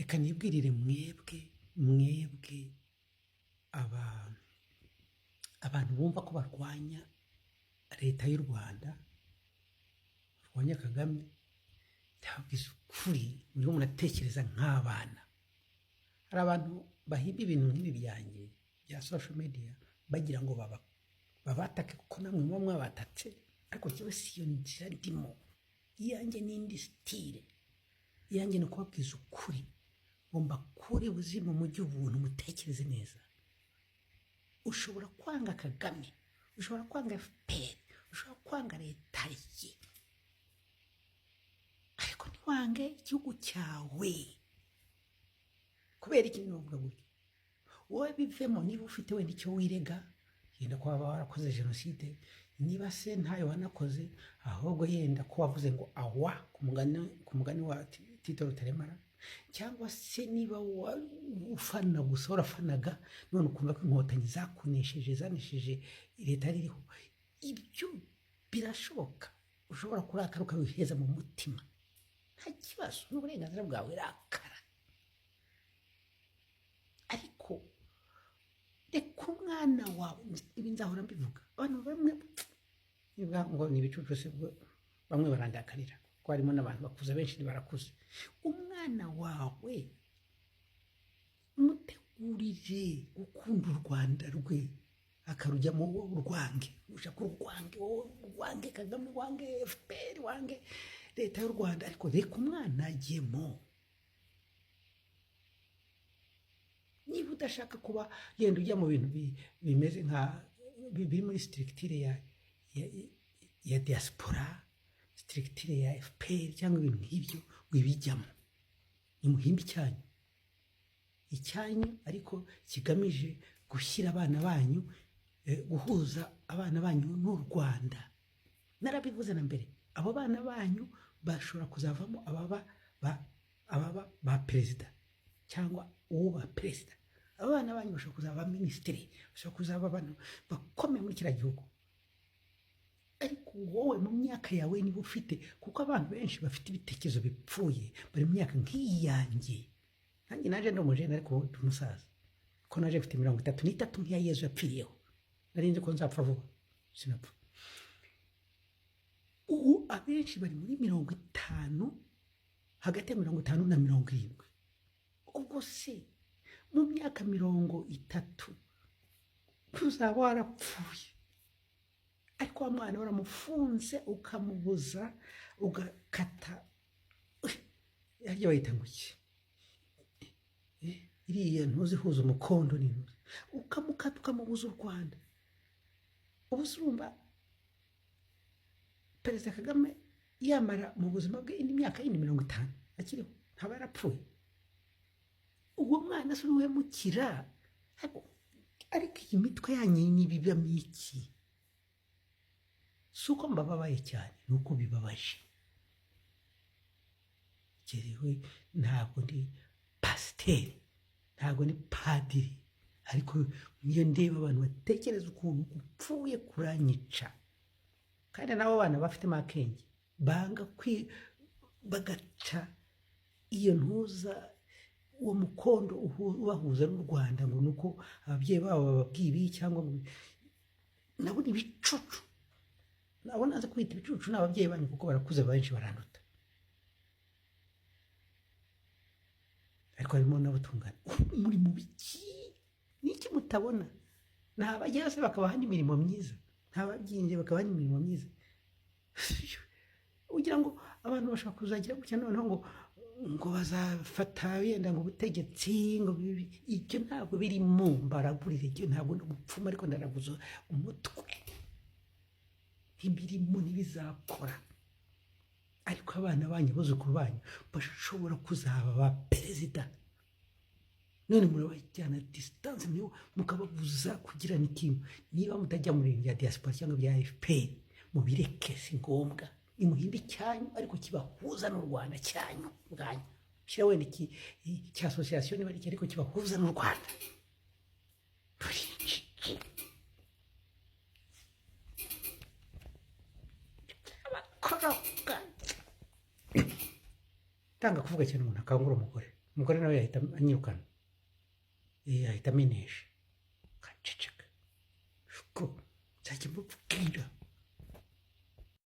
reka nibwirire mwebwe abantu bumva ko barwanya leta y'u Rwanda, barwanya Kagame. Ndababwiza ukuri, muriho muratekereza nk'abana. Hari abantu bahimba ibintu nk'ibi byanjye bya social media bagira ngo babatake kuko namwe muba mwabatatse, ariko kiba si iyo nzira ndimo. Iyanjye n'indi style, iyanjye ni ukubabwiza ukuri ngo mbakure ubuzima mujye ubuntu, mutekereze neza. Ushobora kwanga Kagame, ushobora kwanga FPR, ushobora kwanga leta ye, ariko ntiwange igihugu cyawe. Kubera iki nibavuga gutya? Wowe bivemo, niba ufite wenda icyo wirega, yenda ko waba warakoze jenoside, niba se ntayo wanakoze, ahubwo yenda ko wavuze ngo awa ku mugani wa Tito Rutaremara, cyangwa se niba ufana gusa warafanaga none ukumva ko inkotanyi zakunesheje, zanesheje leta ririho, ibyo birashoboka. Ushobora kurakara ukabiheza mu mutima, nta kibazo, n'uburenganzira bwawe, rakara. Ariko reka umwana wawe, ibi nzahora mbivuga, abantu bamwe niba ngo ni ibicucu se, bamwe barandakarira ko harimo n'abantu bakuze, benshi barakuze. Umwana wawe mutegurire gukunda u Rwanda rwe, akarujyamo urwange, ushaka urwange Kagame, urwange FPR, urwange leta y'u Rwanda, ariko reka umwana ajyemo. Niba udashaka kuba yenda ujya mu bintu bimeze nka biri muri structure ya diaspora, structure ya FPR cyangwa ibintu nk'ibyo, wibijyamo. Nimuhimbe icyanyu ariko kigamije gushyira abana banyu, guhuza abana banyu n'u Rwanda. Narabivuze na mbere, abo bana banyu bashobora kuzavamo ababa ba perezida cyangwa uwo ba perezida. Abana banyu bashobora kuzaba minisitiri, bashobora kuzaba abantu bakomeye muri kiriya gihugu. Ariko wowe mu myaka yawe niba ufite, kuko abantu benshi bafite ibitekerezo bipfuye, bari mu myaka nk'iyanjye. Nanjye naje ndi umujene ariko ndi umusaza, ko naje mfite 33 nk'iya Yezu yapfiriyeho. Nari nzi ko nzapfa vuba, sinapfa. Ubu abenshi bari muri 50, hagati ya 50 na 70. Ubwo se mu myaka 30 uzaba warapfuye, ariko wa mwana waramufunze ukamubuza, ugakata yaryo bayita ngo iki, iriya ntuzihuza umukondo n'intuzi, ukamukata ukamubuza u Rwanda. Ubu urumva Perezida Kagame yamara mu buzima bwe indi myaka yindi 50 akiriho, ntaba yarapfuye. Uwo mwana se uriwe mukira, ariko iyi mitwe yanyu n'ibibamo iki? Suko mbababaye cyane, nuko bibabaje. Jewe ntabwo ndi pasiteri, ntabwo ni padiri, ariko niyo ndeba abantu batekereza ukuntu upfuye kuranyica. Kandi nabo bana bafite makenge banga bagaca iyo ntuza, uwo mukondo ubahuza n'u Rwanda, ngo nuko ababyeyi babo bababwiye cyangwa nabo ni bicucu. Nabo naza kwita ibicucu n'ababyeyi banyu kuko barakuze, benshi baranduta. Ariko harimo n'abatungana. Muri mu biki? Niki mutabona? Ntabajya se bakabaha n'imirimo myiza, ntababyimbye bakabaha n'imirimo myiza. Ugira ngo abantu bashaka kuzagira gutya noneho ngo bazafata yenda ngo ubutegetsi, ngo ibyo ntabwo birimo. Mbaragurire ibyo ntabwo n'ubupfumu, ariko ndaraguza umutwe. Imirimo ntibizakora, ariko abana banyu, abuzukuru banyu bashobora kuzaba ba perezida. None murabajyana distance, mukababuza kugirana ikintu. Niba mutajya muri ya diaspora cyangwa bya FPR, mubireke, si ngombwa. Imuhimbe icyanyu ariko kibahuza n'u Rwanda cyanyu bwanyu. Shyira wenda iki association niba ari ariko kibahuza n'u Rwanda. Tanga kuvuga cyane umuntu akangura umugore. umugore nawe yahita anyirukana, ahita amenesha, akaceceka, ko nzajya mubwira